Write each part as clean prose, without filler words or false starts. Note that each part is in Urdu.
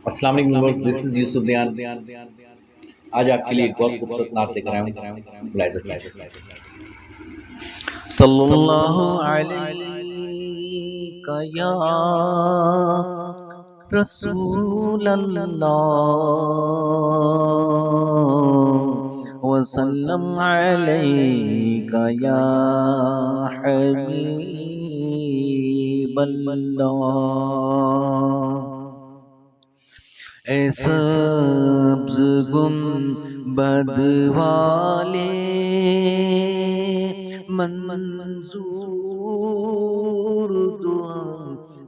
السلام علیکم ویورز، دس از یوسف دیان۔ آج آپ کے لیے ایک بہت خوبصورت نعت لے کر آیا ہوں، ملاحظہ کیجیے۔ صلی اللہ علیہ یا رسول اللہ وسلم علیک یا حبیب اللہ۔ اے سبز گنبد والے منظور دعا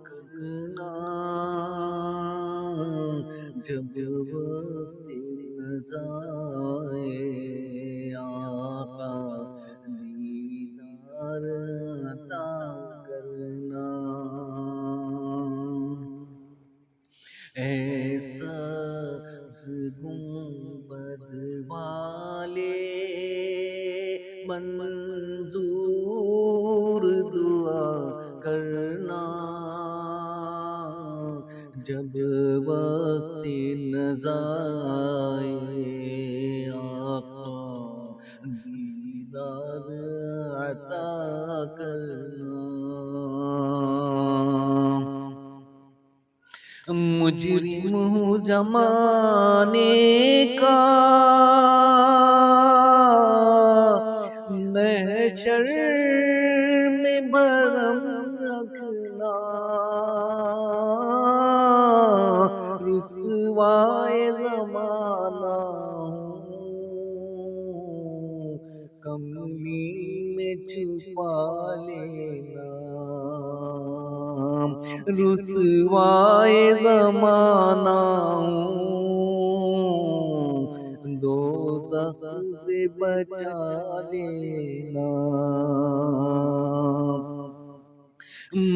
کرنا، جب وقت نزائے آقا دیدار عطا کرنا۔ اے سبز گنبد والے منظور دعا کرنا، جب وقت نزائے آقا دیدار عطا کرنا۔ مجرم ہوں زمانے کا محشر میں بھرم رکھنا، رسوائے زمانہ ہوں کملی میں چھپا لینا، رسوائے زمانہ ہوں دوزخ سے بچا لینا۔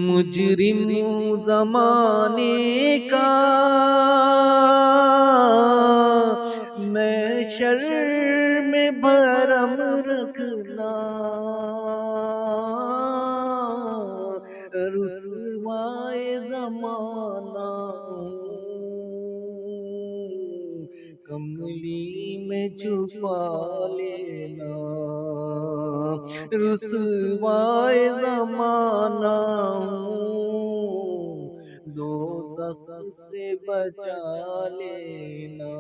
مجرم زمانے کا محشر میں بھرم رکھنا، رسوائے زمانہ کملی میں چھپا لینا، رسوائے زمانہ دوزخ سے بچا لینا۔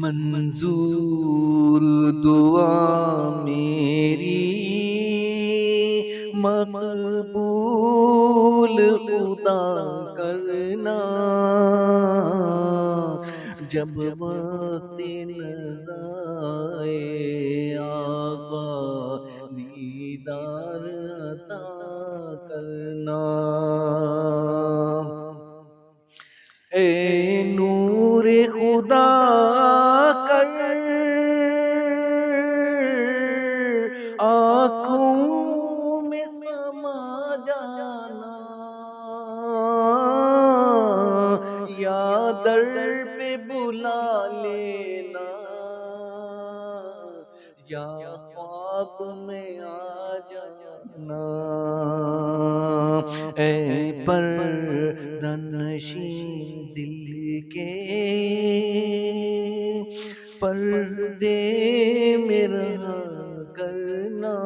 منظور دعا میری مقبول خدا کرنا، جب وقت نزائے آقا دیدار عطا کرنا۔ اے نور خدا کر آنکھوں میں سما جانا، یا در پہ بلا لینا، یا خواب میں آ جانا۔ اے پردہ نشین دل کے پردے میں رہا کرنا،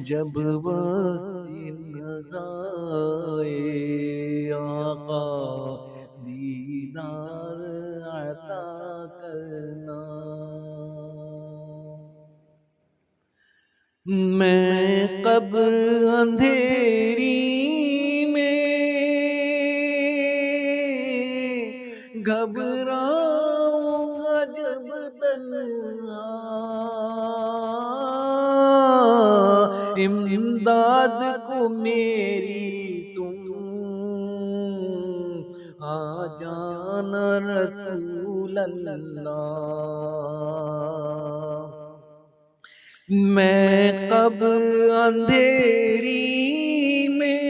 جب وقت نزائے آقا دیدار عطا کرنا۔ میں قبر اندھیری میں گھبراؤں گا جب تنہا، امداد کو میری تم آ جانا رسول اللہ۔ میں قبر اندھیری میں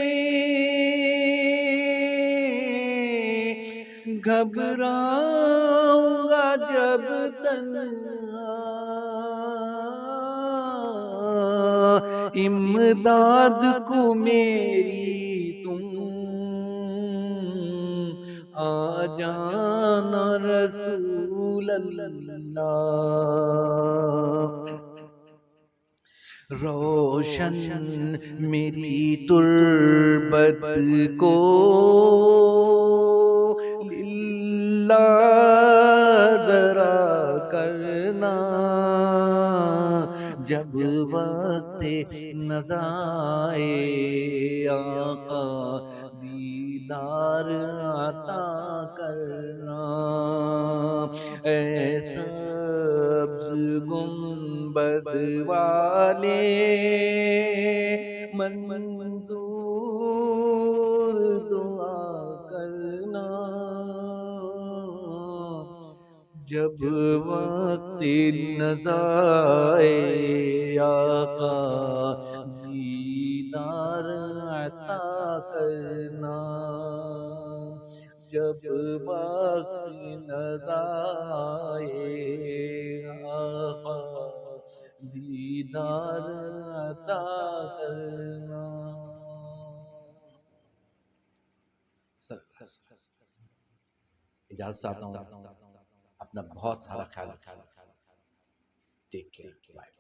گھبراؤں گا جب تنہا، امداد کو میری آ جانا رسول اللہ، روشن میری تربت کو للہ ذرا کرنا، جب وقت نزائے آقا دیدار عطا کرنا، اے سبز گنبد والے منظور دعا کرنا، جب وقت نزائے آقا دیدار عطا کرنا، جب وقت نزائے آقا دیدار عطا کرنا۔ اجازت چاہتا ہوں، اپنا بہت سارا خیال رکھنا، ٹیک کیئر، بائے۔